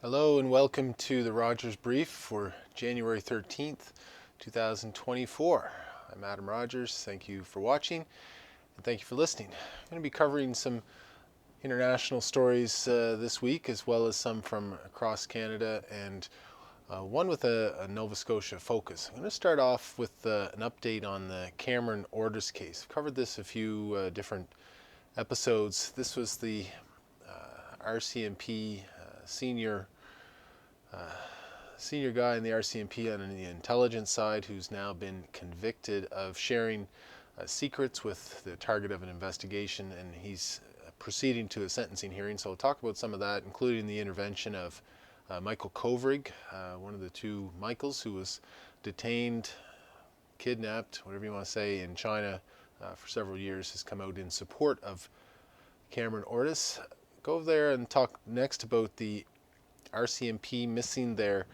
Hello and welcome to the Rogers Brief for January 13th, 2024. I'm Adam Rogers. Thank you for watching and thank you for listening. I'm going to be covering some international stories this week, as well as some from across Canada and one with a Nova Scotia focus. I'm going to start off with an update on the Cameron Ortis case. I've covered this a few different episodes. This was the RCMP senior guy in the RCMP on the intelligence side who's now been convicted of sharing secrets with the target of an investigation, and he's proceeding to a sentencing hearing. So I'll talk about some of that, including the intervention of Michael Kovrig, one of the two Michaels who was detained, kidnapped, whatever you want to say, in China for several years, has come out in support of Cameron Ortis. Go over there and talk next about the RCMP missing their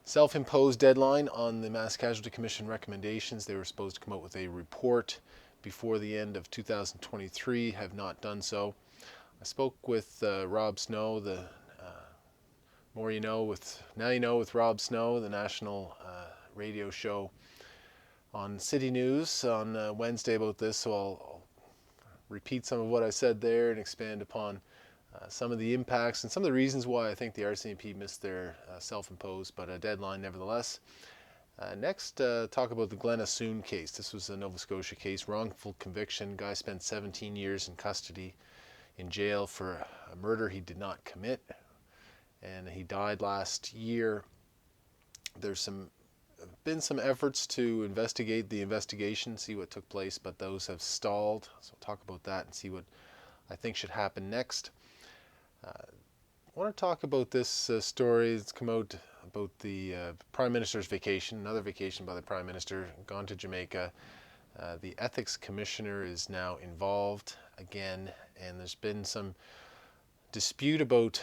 self-imposed deadline on the Mass Casualty Commission recommendations. They were supposed to come out with a report before the end of 2023, have not done so. I spoke with Rob Snow, the More You Know with Now You Know with Rob Snow, the national radio show on City News on Wednesday about this, so I'll repeat some of what I said there and expand upon some of the impacts and some of the reasons why I think the RCMP missed their self-imposed but a deadline nevertheless. Next, talk about the Glen Assoun case. This was a Nova Scotia case, wrongful conviction. Guy spent 17 years in custody in jail for a murder he did not commit, and he died last year. There's been some efforts to investigate the investigation, see what took place, but those have stalled. So I'll talk about that and see what I think should happen next. I want to talk about this story that's come out about the Prime Minister's vacation, another vacation by the Prime Minister, gone to Jamaica. The Ethics Commissioner is now involved again, and there's been some dispute about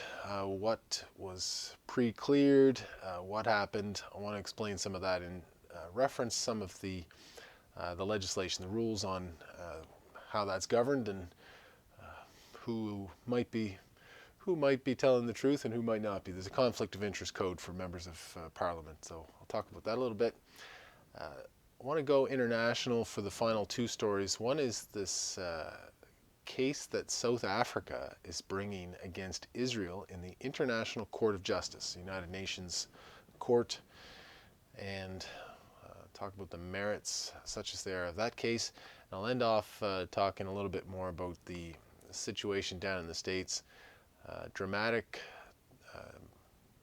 what was pre-cleared, what happened. I want to explain some of that and reference some of the legislation, the rules on how that's governed, and who might be telling the truth and who might not be. There's a conflict of interest code for members of Parliament, so I'll talk about that a little bit. I want to go international for the final two stories. One is this case that South Africa is bringing against Israel in the International Court of Justice, the United Nations Court, and talk about the merits such as they are of that case. And I'll end off talking a little bit more about the situation down in the States. Dramatic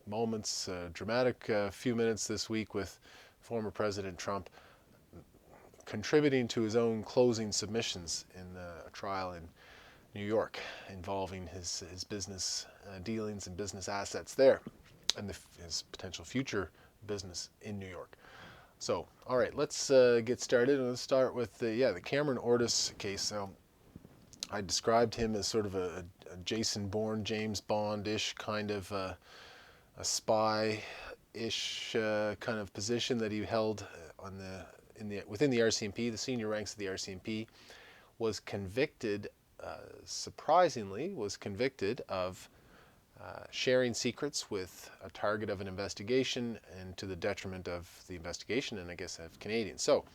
moments, dramatic few minutes this week with former President Trump contributing to his own closing submissions in a trial in New York involving his business dealings and business assets there, and his potential future business in New York. So, all right, let's get started. Let's start with the Cameron Ortis case. So, I described him as sort of a Jason Bourne, James Bond-ish kind of a spy-ish kind of position that he held within the RCMP, the senior ranks of the RCMP. Was convicted, surprisingly, of sharing secrets with a target of an investigation, and to the detriment of the investigation and I guess of Canadians. So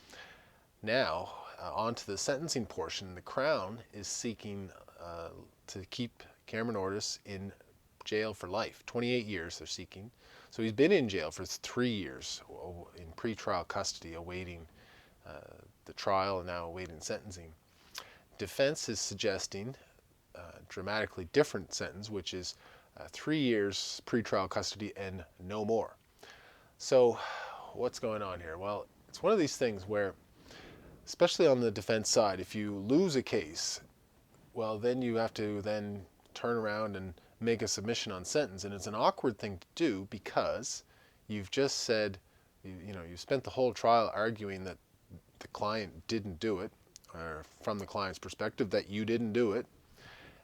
now, on to the sentencing portion. The Crown is seeking to keep Cameron Ortis in jail for life. 28 years they're seeking. So he's been in jail for 3 years in pretrial custody, awaiting the trial and now awaiting sentencing. Defense is suggesting a dramatically different sentence, which is 3 years pretrial custody and no more. So what's going on here? Well, it's one of these things where, especially on the defense side, if you lose a case, well, then you have to then turn around and make a submission on sentence. And it's an awkward thing to do because you've just said, you spent the whole trial arguing that the client didn't do it, or from the client's perspective, that you didn't do it.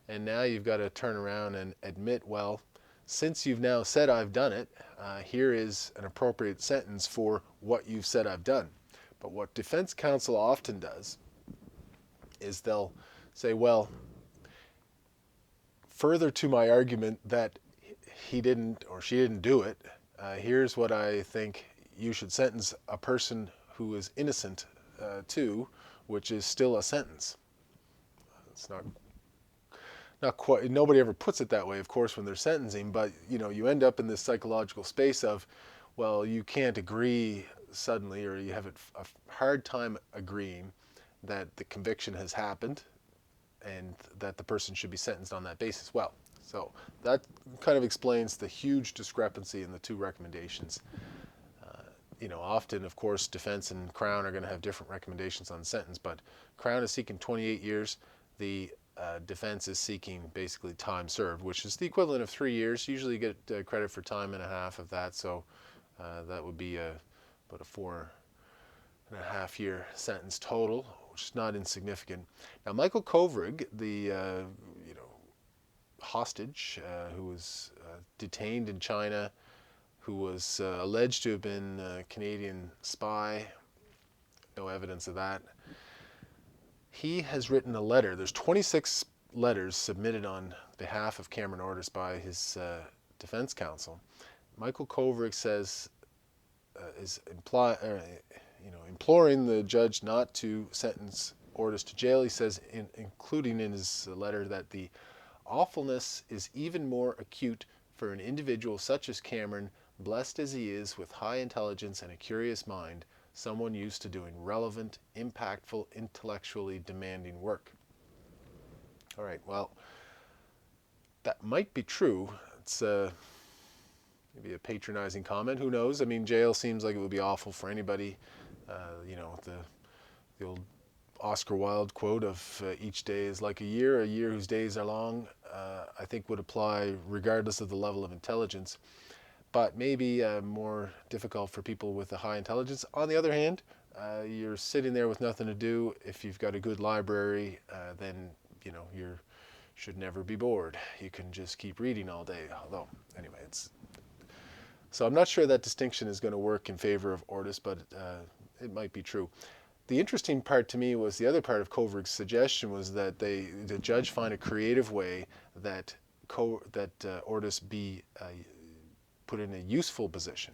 And now you've got to turn around and admit, well, since you've now said I've done it, here is an appropriate sentence for what you've said I've done. But what defense counsel often does is they'll say, well, further to my argument that he didn't or she didn't do it, here's what I think you should sentence a person who is innocent to, which is still a sentence. It's not quite, nobody ever puts it that way, of course, when they're sentencing, but you end up in this psychological space of, well, you can't agree suddenly, or you have a hard time agreeing that the conviction has happened and that the person should be sentenced on that basis. Well, so that kind of explains the huge discrepancy in the two recommendations. Often, of course, defense and Crown are going to have different recommendations on the sentence, but Crown is seeking 28 years. The defense is seeking basically time served, which is the equivalent of 3 years. Usually you get credit for time and a half of that, so that would be about a 4.5-year sentence total, which is not insignificant. Now, Michael Kovrig, the hostage who was detained in China, who was alleged to have been a Canadian spy, no evidence of that. He has written a letter. There's 26 letters submitted on behalf of Cameron Ortis by his defense counsel. Michael Kovrig says is imploring the judge not to sentence Ortis to jail. He says, including in his letter, that the awfulness is even more acute for an individual such as Cameron, blessed as he is with high intelligence and a curious mind, someone used to doing relevant, impactful, intellectually demanding work. All right, well, that might be true. It's maybe a patronizing comment. Who knows? I mean, jail seems like it would be awful for anybody. The old Oscar Wilde quote of each day is like a year whose days are long, I think would apply regardless of the level of intelligence. But maybe more difficult for people with a high intelligence. On the other hand, you're sitting there with nothing to do. If you've got a good library, then you should never be bored. You can just keep reading all day. Although, anyway, so I'm not sure that distinction is going to work in favor of Ortis, but it might be true. The interesting part to me was the other part of Kovrig's suggestion was that the judge find a creative way that Ortis be put in a useful position.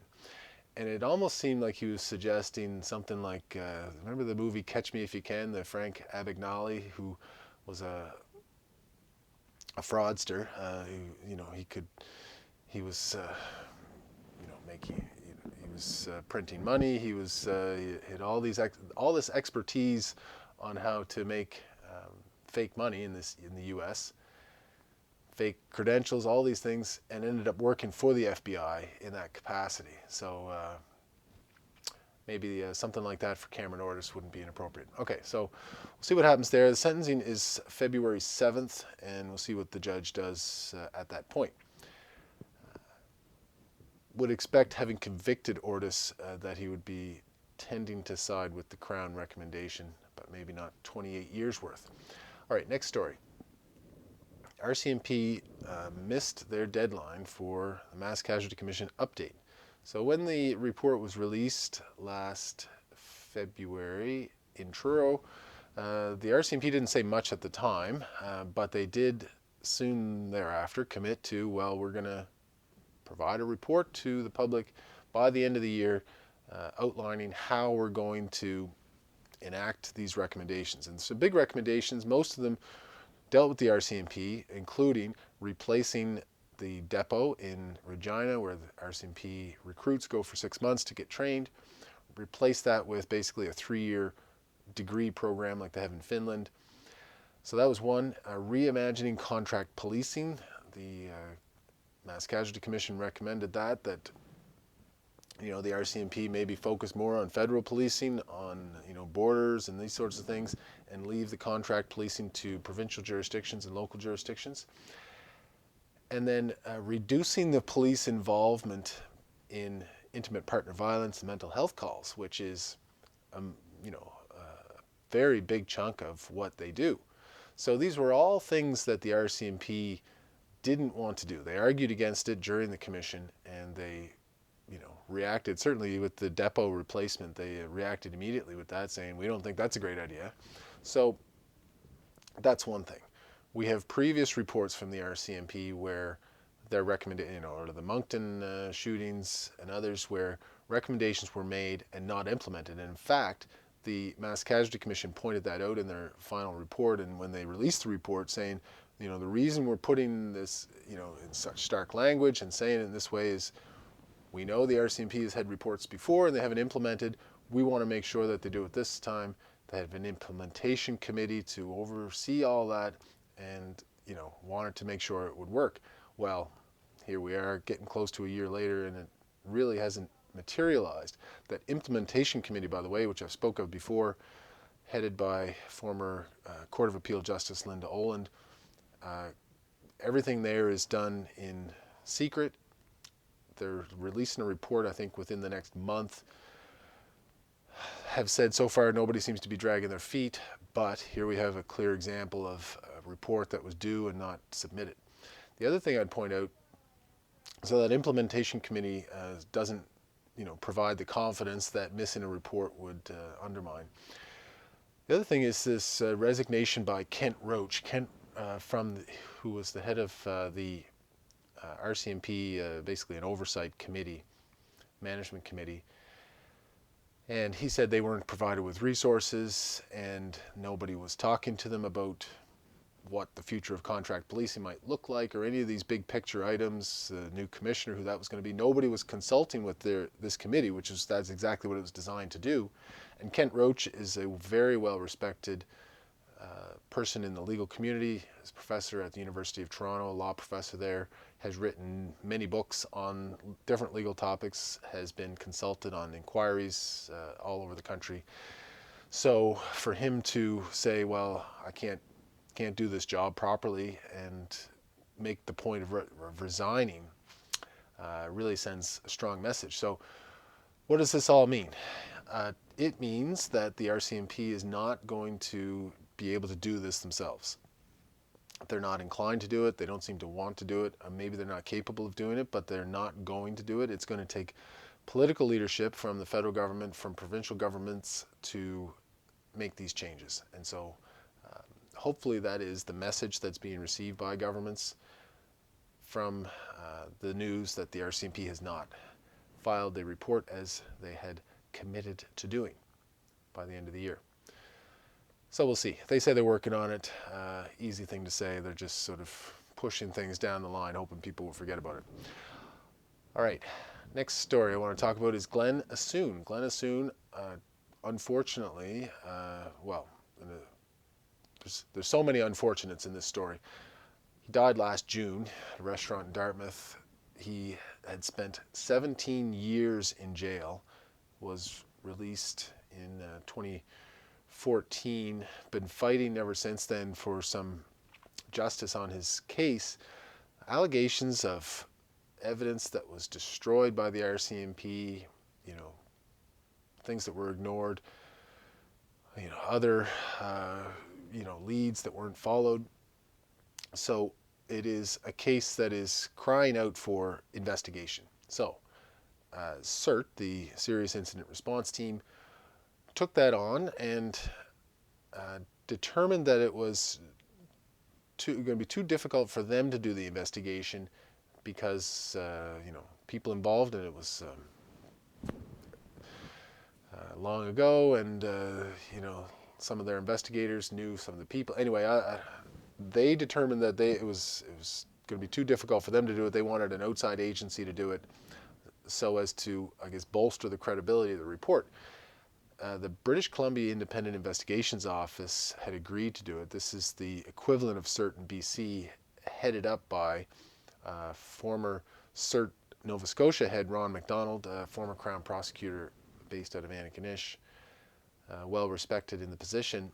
And it almost seemed like he was suggesting something like, remember the movie Catch Me If You Can, the Frank Abagnale, who was a fraudster. He was printing money. He had all this expertise on how to make fake money in the U.S., fake credentials, all these things, and ended up working for the FBI in that capacity. So maybe something like that for Cameron Ortis wouldn't be inappropriate. Okay, so we'll see what happens there. The sentencing is February 7th, and we'll see what the judge does at that point. Would expect, having convicted Ortis, that he would be tending to side with the Crown recommendation, but maybe not 28 years worth. All right, next story. RCMP missed their deadline for the Mass Casualty Commission update. So when the report was released last February in Truro, the RCMP didn't say much at the time, but they did soon thereafter commit to, well, we're going to provide a report to the public by the end of the year outlining how we're going to enact these recommendations. And so big recommendations, most of them dealt with the RCMP, including replacing the depot in Regina, where the RCMP recruits go for 6 months to get trained, replace that with basically a 3-year degree program like they have in Finland. So that was one. Reimagining contract policing. The Mass Casualty Commission recommended that the RCMP maybe focus more on federal policing, on borders and these sorts of things, and leave the contract policing to provincial jurisdictions and local jurisdictions. And then reducing the police involvement in intimate partner violence and mental health calls, which is a very big chunk of what they do. So these were all things that the RCMP didn't want to do. They argued against it during the commission, and they reacted, certainly with the depot replacement, they reacted immediately with that, saying, we don't think that's a great idea. So that's one thing. We have previous reports from the RCMP where their recommendation, or the Moncton shootings and others where recommendations were made and not implemented. And in fact, the Mass Casualty Commission pointed that out in their final report, and when they released the report saying, the reason we're putting this, in such stark language and saying it in this way is we know the RCMP has had reports before and they haven't implemented. We want to make sure that they do it this time. They have an implementation committee to oversee all that and, wanted to make sure it would work. Well, here we are getting close to a year later and it really hasn't materialized. That implementation committee, by the way, which I've spoke of before, headed by former Court of Appeal Justice Linda Oland, everything there is done in secret. They're releasing a report, I think, within the next month. Have said so far nobody seems to be dragging their feet, but here we have a clear example of a report that was due and not submitted. The other thing I'd point out is that implementation committee doesn't provide the confidence that missing a report would undermine. The other thing is this resignation by Kent Roach. Kent, who was the head of the RCMP, basically an oversight committee, management committee. And he said they weren't provided with resources and nobody was talking to them about what the future of contract policing might look like or any of these big picture items, the new commissioner, who that was going to be. Nobody was consulting with this committee, that's exactly what it was designed to do. And Kent Roach is a very well-respected person in the legal community. He's a professor at the University of Toronto, a law professor there, has written many books on different legal topics, has been consulted on inquiries all over the country. So for him to say, well, I can't do this job properly and make the point of resigning really sends a strong message. So what does this all mean? It means that the RCMP is not going to be able to do this themselves. They're not inclined to do it. They don't seem to want to do it. Maybe they're not capable of doing it, but they're not going to do it. It's going to take political leadership from the federal government, from provincial governments to make these changes. And so hopefully that is the message that's being received by governments from the news that the RCMP has not filed a report as they had committed to doing by the end of the year. So we'll see. They say they're working on it. Easy thing to say. They're just sort of pushing things down the line, hoping people will forget about it. All right. Next story I want to talk about is Glen Assoun. Glen Assoun, unfortunately, there's so many unfortunates in this story. He died last June at a restaurant in Dartmouth. He had spent 17 years in jail, was released in 2014, been fighting ever since then for some justice on his case. Allegations of evidence that was destroyed by the RCMP, things that were ignored, other, leads that weren't followed. So it is a case that is crying out for investigation. So SiRT, the Serious Incident Response Team, took that on and determined that it was going to be too difficult for them to do the investigation because people involved, and it was long ago, and some of their investigators knew some of the people. Anyway, they determined that it was going to be too difficult for them to do it. They wanted an outside agency to do it so as to, I guess, bolster the credibility of the report. The British Columbia Independent Investigations Office had agreed to do it. This is the equivalent of SiRT in BC, headed up by former SiRT Nova Scotia head Ron MacDonald, former Crown prosecutor based out of Antigonish, well respected in the position.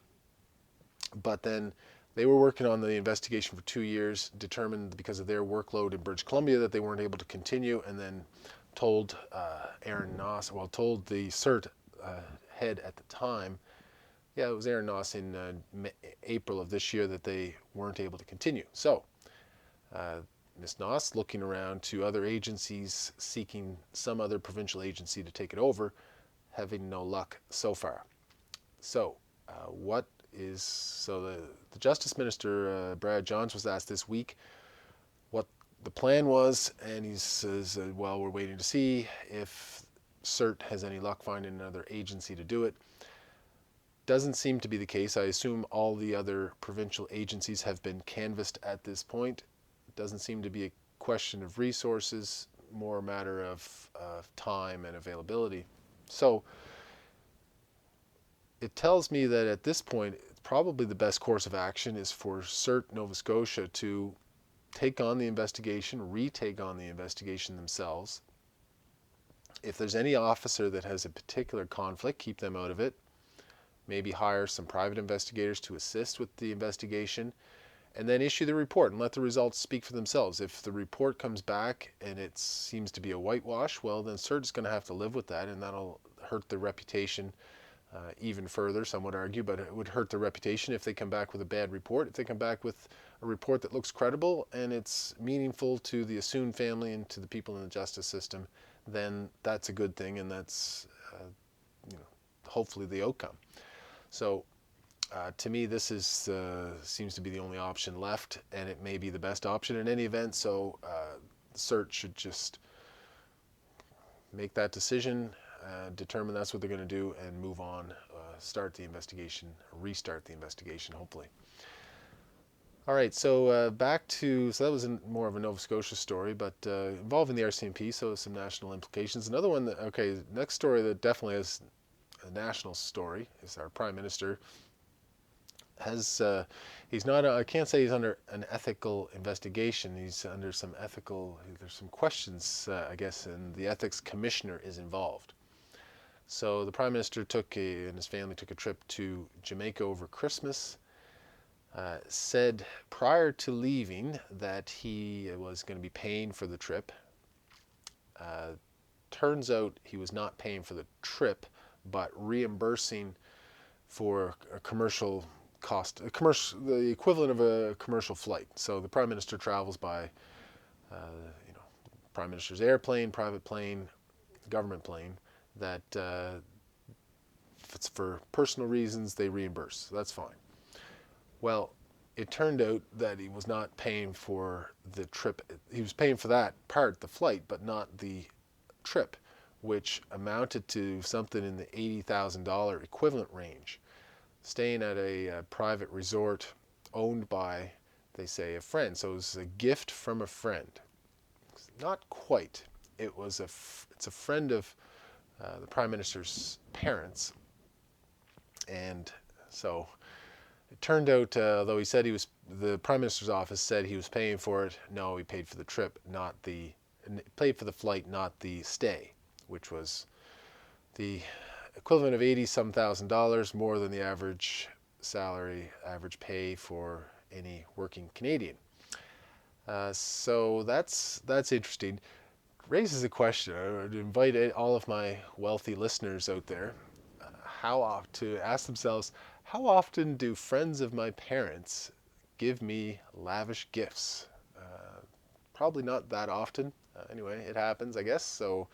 But then they were working on the investigation for 2 years, determined because of their workload in British Columbia that they weren't able to continue, and then told told the SiRT head at the time, it was Aaron Noss in April of this year, that they weren't able to continue. So Ms. Noss looking around to other agencies, seeking some other provincial agency to take it over, having no luck so far. So the Justice Minister, Brad Johns, was asked this week what the plan was, and he says, well, we're waiting to see if SiRT has any luck finding another agency to do it. Doesn't seem to be the case. I assume all the other provincial agencies have been canvassed at this point. It doesn't seem to be a question of resources, more a matter of time and availability. So it tells me that at this point, probably the best course of action is for SiRT Nova Scotia to take on the investigation, retake on the investigation themselves. If there's any officer that has a particular conflict, keep them out of it. Maybe hire some private investigators to assist with the investigation, and then issue the report and let the results speak for themselves. If the report comes back and it seems to be a whitewash, well, then SiRT is going to have to live with that, and that'll hurt their reputation even further, some would argue, but it would hurt their reputation if they come back with a bad report. If they come back with a report that looks credible and it's meaningful to the Assoun family and to the people in the justice system, then that's a good thing, and that's hopefully the outcome. So to me, this is seems to be the only option left, and it may be the best option in any event. So SiRT should just make that decision, determine that's what they're going to do, and move on, start the investigation, restart the investigation, hopefully. All right, so back to, so that was more of a Nova Scotia story, but involving the RCMP, so some national implications. Another one that, okay, next story that definitely has a national story is our Prime Minister has, he's not, I can't say he's under an ethical investigation, he's under some ethical, there's some questions, I guess, and the Ethics Commissioner is involved. So the Prime Minister and his family took a trip to Jamaica over Christmas. Said prior to leaving that he was going to be paying for the trip. Turns out he was not paying for the trip, but reimbursing for a commercial cost, the equivalent of a commercial flight. So the Prime Minister travels by, Prime Minister's airplane, private plane, government plane. That if it's for personal reasons, they reimburse. So that's fine. Well, it turned out that he was not paying for the trip. He was paying for that part, the flight, but not the trip, which amounted to something in the $80,000 equivalent range. Staying at a private resort owned by, they say, a friend. So it was a gift from a friend. Not quite. It's a friend of the Prime Minister's parents. And so it turned out, though he said the Prime Minister's office said he was paying for it, no, he paid for the trip, paid for the flight, not the stay, which was the equivalent of $80-some thousand, more than the average salary, average pay for any working Canadian. So that's interesting. Raises a question. I would invite all of my wealthy listeners out there to ask themselves, how often do friends of my parents give me lavish gifts? Probably not that often. Anyway, it happens, I guess. So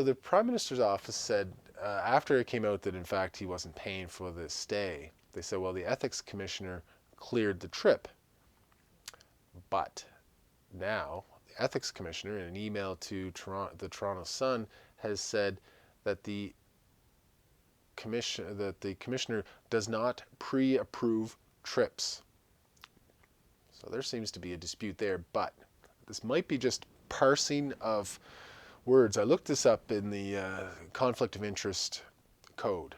the Prime Minister's office said, after it came out that in fact he wasn't paying for the stay, they said, well, the Ethics Commissioner cleared the trip. But now, the Ethics Commissioner, in an email to the Toronto Sun, has said that the Commissioner does not pre-approve trips. So there seems to be a dispute there, but this might be just parsing of words. I looked this up in the Conflict of Interest Code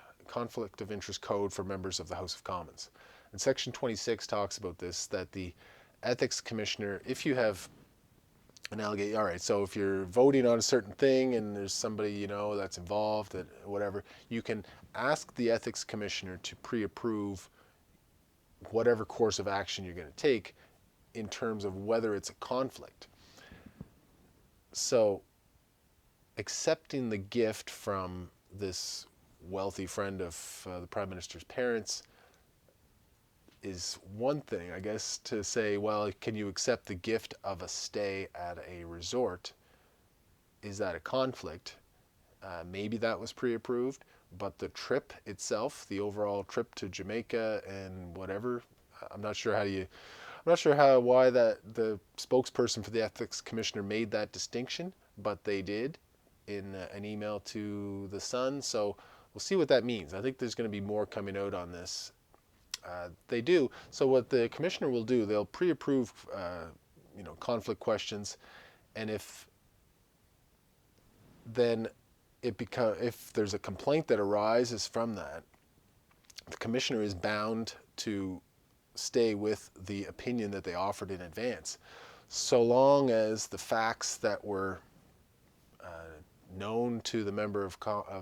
for members of the House of Commons. And Section 26 talks about this, that the Ethics Commissioner, if you have an allegation, all right, so if you're voting on a certain thing and there's somebody that's involved, whatever, you can ask the Ethics Commissioner to pre-approve whatever course of action you're going to take in terms of whether it's a conflict. So accepting the gift from this wealthy friend of the Prime Minister's parents is one thing, I guess, to say, well, can you accept the gift of a stay at a resort? Is that a conflict? Maybe that was pre-approved, but the trip itself, the overall trip to Jamaica and whatever, I'm not sure how you, not sure why the spokesperson for the ethics commissioner made that distinction, but they did in an email to the Sun. So we'll see what that means. I think there's going to be more coming out on this. They do. So what the commissioner will do, they'll pre-approve, conflict questions, and if there's a complaint that arises from that, the commissioner is bound to stay with the opinion that they offered in advance, so long as the facts that were known to the member of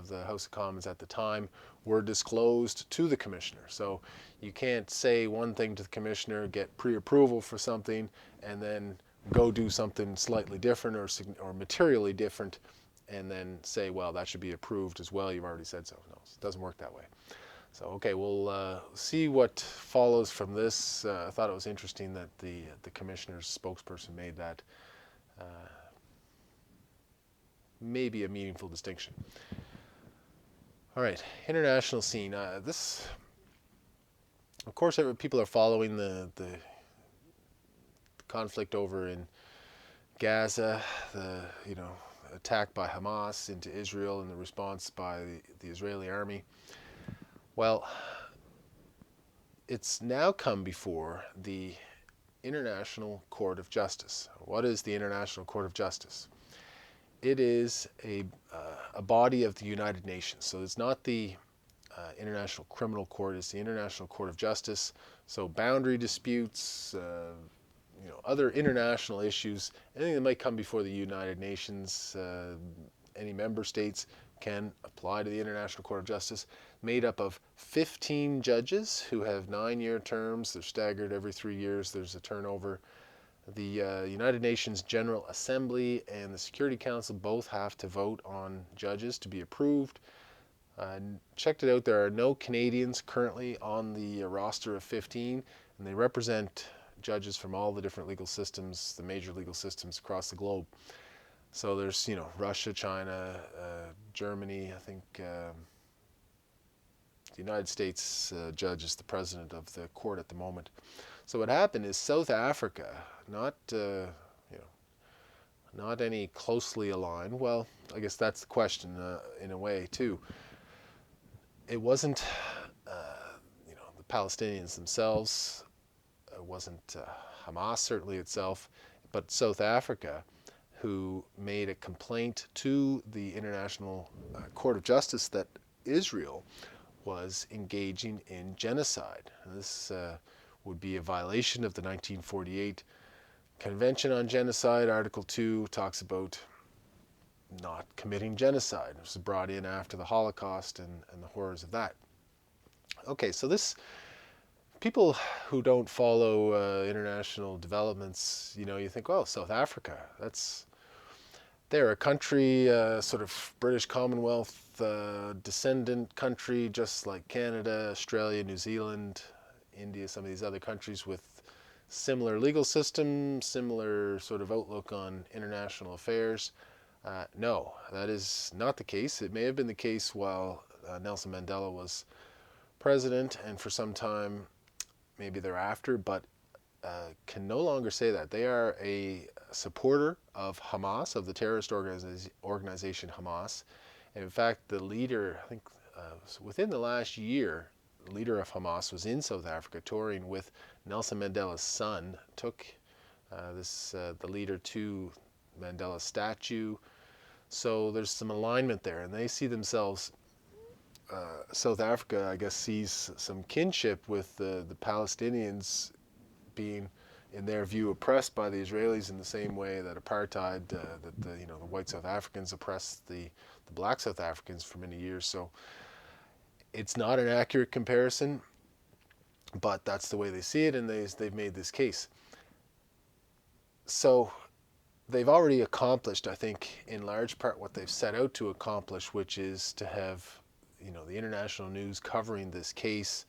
the House of Commons at the time were disclosed to the commissioner. So you can't say one thing to the commissioner, get pre-approval for something, and then go do something slightly different or materially different, and then say, well, that should be approved as well. You've already said so. No, it doesn't work that way. So, okay, we'll see what follows from this. I thought it was interesting that the commissioner's spokesperson made that maybe a meaningful distinction. All right, international scene. This, of course, people are following the conflict over in Gaza, the attack by Hamas into Israel and the response by the Israeli army. Well, it's now come before the International Court of Justice. What is the International Court of Justice? It is a body of the United Nations. So it's not the International Criminal Court, it's the International Court of Justice. So boundary disputes, other international issues, anything that might come before the United Nations, any member states can apply to the International Court of Justice, made up of 15 judges who have 9-year terms. They're staggered every 3 years. There's a turnover. The United Nations General Assembly and the Security Council both have to vote on judges to be approved. Checked it out. There are no Canadians currently on the roster of 15, and they represent judges from all the different legal systems, the major legal systems across the globe. So there's, Russia, China, Germany. I think the United States judge is the president of the court at the moment. So what happened is South Africa, not any closely aligned. Well, I guess that's the question in a way too. It wasn't, the Palestinians themselves. It wasn't Hamas certainly itself, but South Africa, who made a complaint to the International Court of Justice that Israel was engaging in genocide. And this would be a violation of the 1948 Convention on Genocide. Article 2 talks about not committing genocide. It was brought in after the Holocaust and the horrors of that. Okay, so this, people who don't follow international developments, you think, oh, South Africa, they're a country, sort of British Commonwealth descendant country, just like Canada, Australia, New Zealand, India, some of these other countries with similar legal systems, similar sort of outlook on international affairs. No, that is not the case. It may have been the case while Nelson Mandela was president and for some time maybe thereafter, but can no longer say that. They are a supporter of Hamas, of the terrorist organization Hamas. And in fact, the leader, I think within the last year, the leader of Hamas was in South Africa touring with Nelson Mandela's son, took the leader to Mandela's statue. So there's some alignment there, and they see themselves, South Africa, I guess, sees some kinship with the Palestinians being, in their view, oppressed by the Israelis in the same way that apartheid, that the white South Africans oppressed the black South Africans for many years. So it's not an accurate comparison, but that's the way they see it, and they've made this case. So they've already accomplished, I think, in large part what they've set out to accomplish, which is to have, the international news covering this case,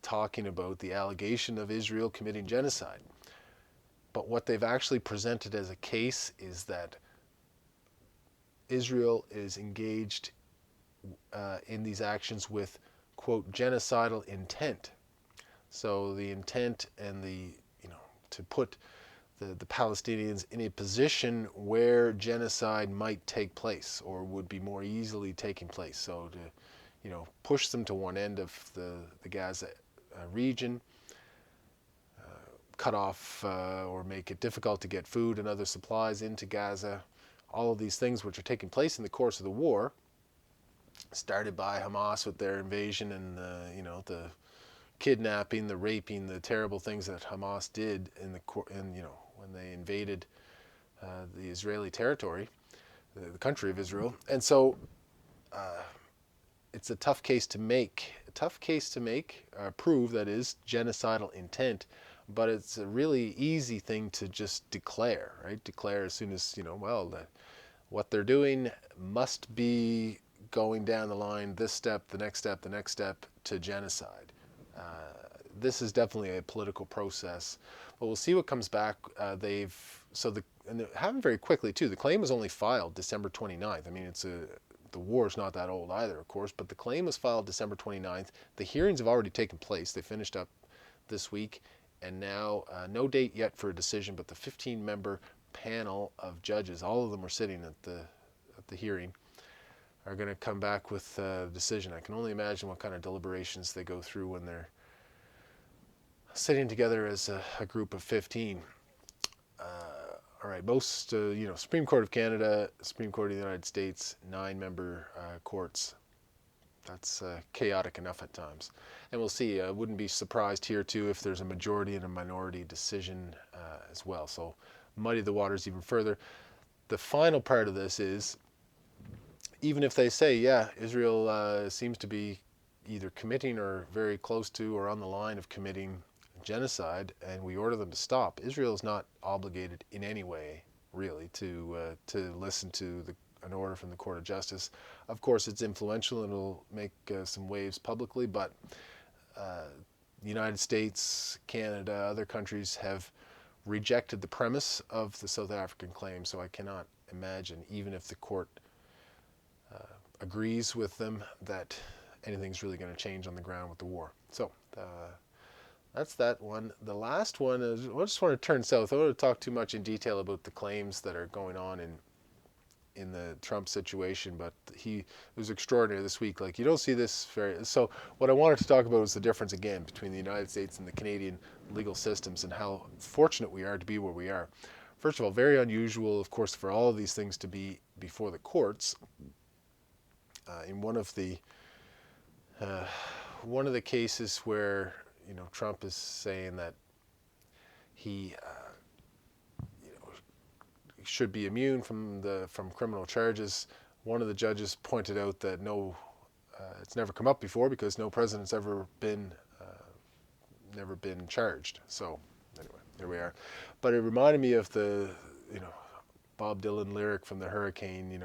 talking about the allegation of Israel committing genocide. But what they've actually presented as a case is that Israel is engaged in these actions with, quote, genocidal intent. So the intent and the to put the Palestinians in a position where genocide might take place or would be more easily taking place. So to, push them to one end of the Gaza region, cut off or make it difficult to get food and other supplies into Gaza. All of these things which are taking place in the course of the war, started by Hamas with their invasion and the kidnapping, the raping, the terrible things that Hamas did when they invaded the Israeli territory, the country of Israel. And so it's a tough case to make. Prove that is genocidal intent, but it's a really easy thing to just declare, right? Declare as soon as, what they're doing must be going down the line, this step, the next step, the next step, to genocide. This is definitely a political process, but we'll see what comes back. And it happened very quickly too. The claim was only filed December 29th. I mean, the war is not that old either, of course, but the claim was filed December 29th. The hearings have already taken place. They finished up this week, and now no date yet for a decision, but the 15-member panel of judges, all of them were sitting at the hearing, are going to come back with a decision. I can only imagine what kind of deliberations they go through when they're sitting together as a group of 15. All right, most, Supreme Court of Canada, Supreme Court of the United States, 9-member courts. That's chaotic enough at times. And we'll see. I wouldn't be surprised here, too, if there's a majority and a minority decision as well. So muddy the waters even further. The final part of this is, even if they say, yeah, Israel seems to be either committing or very close to or on the line of committing genocide, and we order them to stop, Israel is not obligated in any way, really, to listen to an order from the Court of Justice. Of course, it's influential and it'll make some waves publicly, but the United States, Canada, other countries have rejected the premise of the South African claim, so I cannot imagine, even if the court agrees with them, that anything's really going to change on the ground with the war. So that's that one. The last one is, I just want to turn south. I don't want to talk too much in detail about the claims that are going on in the Trump situation, but it was extraordinary this week. Like, you don't see this very. So what I wanted to talk about was the difference again between the United States and the Canadian legal systems, and how fortunate we are to be where we are. First of all, very unusual, of course, for all of these things to be before the courts. In one of the cases where Trump is saying that he should be immune from criminal charges, one of the judges pointed out that it's never come up before because no president's ever been charged. So anyway, there we are. But it reminded me of the Bob Dylan lyric from the Hurricane,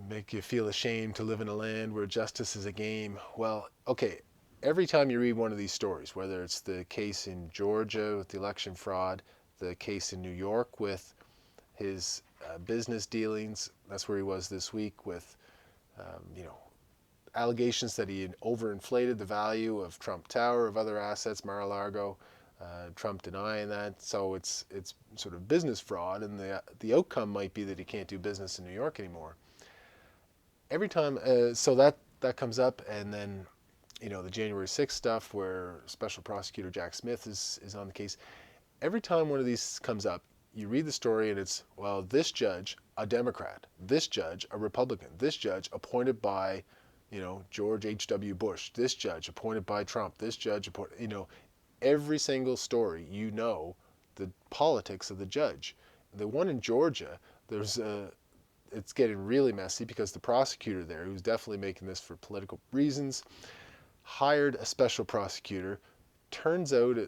make you feel ashamed to live in a land where justice is a game. Well, okay, every time you read one of these stories, whether it's the case in Georgia with the election fraud, the case in New York with his business dealings, that's where he was this week with, allegations that he had overinflated the value of Trump Tower, of other assets, Mar-a-Lago, Trump denying that. So it's sort of business fraud, and the outcome might be that he can't do business in New York anymore. Every time, so that comes up, and then, the January 6th stuff where Special Prosecutor Jack Smith is on the case. Every time one of these comes up, you read the story and it's, well, this judge, a Democrat, this judge, a Republican, this judge appointed by, George H.W. Bush, this judge appointed by Trump, this judge appointed, every single story, the politics of the judge. The one in Georgia, it's getting really messy because the prosecutor there, who's definitely making this for political reasons, hired a special prosecutor. Turns out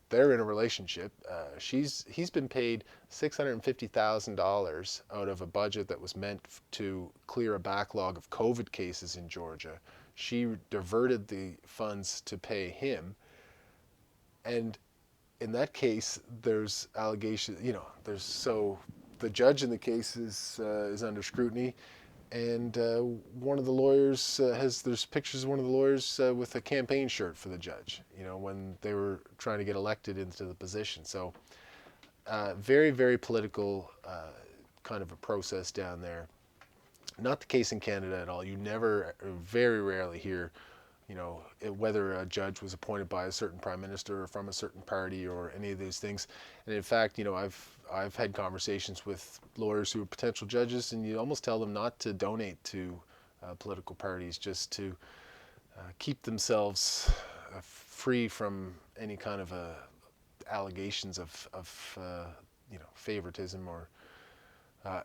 they're in a relationship. He's been paid $650,000 out of a budget that was meant to clear a backlog of COVID cases in Georgia. She diverted the funds to pay him, and in that case, there's allegations. The judge in the case is under scrutiny. And one of the lawyers there's pictures of one of the lawyers with a campaign shirt for the judge, when they were trying to get elected into the position. So very, very political kind of a process down there. Not the case in Canada at all. You never, very rarely hear, whether a judge was appointed by a certain prime minister or from a certain party or any of these things. And in fact, I've had conversations with lawyers who are potential judges, and you almost tell them not to donate to political parties, just to keep themselves free from any kind of allegations of favoritism or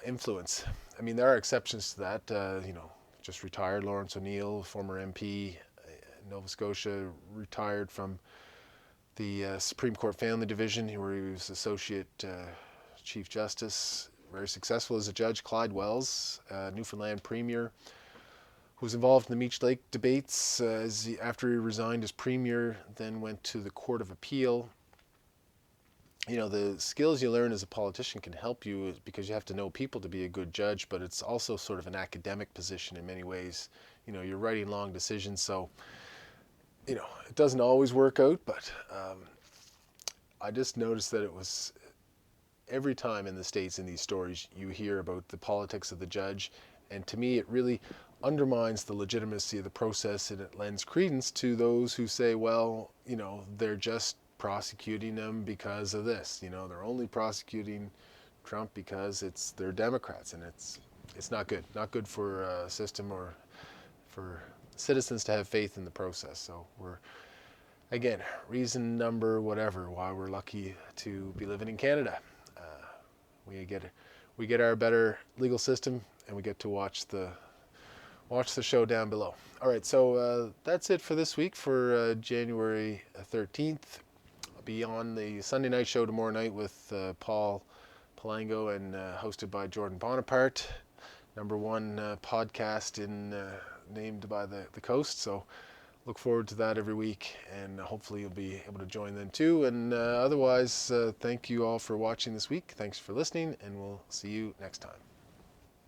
influence. I mean, there are exceptions to that. Just retired Lawrence O'Neill, former MP, Nova Scotia, retired from the Supreme Court Family Division, where he was Associate Chief Justice, very successful as a judge. Clyde Wells, Newfoundland Premier, who was involved in the Meech Lake debates after he resigned as Premier, then went to the Court of Appeal. The skills you learn as a politician can help you because you have to know people to be a good judge, but it's also sort of an academic position in many ways. You're writing long decisions, so it doesn't always work out, but I just noticed that it was every time in the States in these stories you hear about the politics of the judge, and to me it really undermines the legitimacy of the process, and it lends credence to those who say, well, they're just prosecuting them because of this. They're only prosecuting Trump because they're Democrats, and it's not good for a system or for citizens to have faith in the process. So we're, again, reason number whatever why we're lucky to be living in Canada. We get our better legal system, and we get to watch the show down below. All right, so that's it for this week, for January 13th. I'll be on the Sunday night show tomorrow night with Paul Palango, and hosted by Jordan Bonaparte, #1 podcast named by the coast. So look forward to that every week, and hopefully you'll be able to join then too. And otherwise, thank you all for watching this week. Thanks for listening, and we'll see you next time.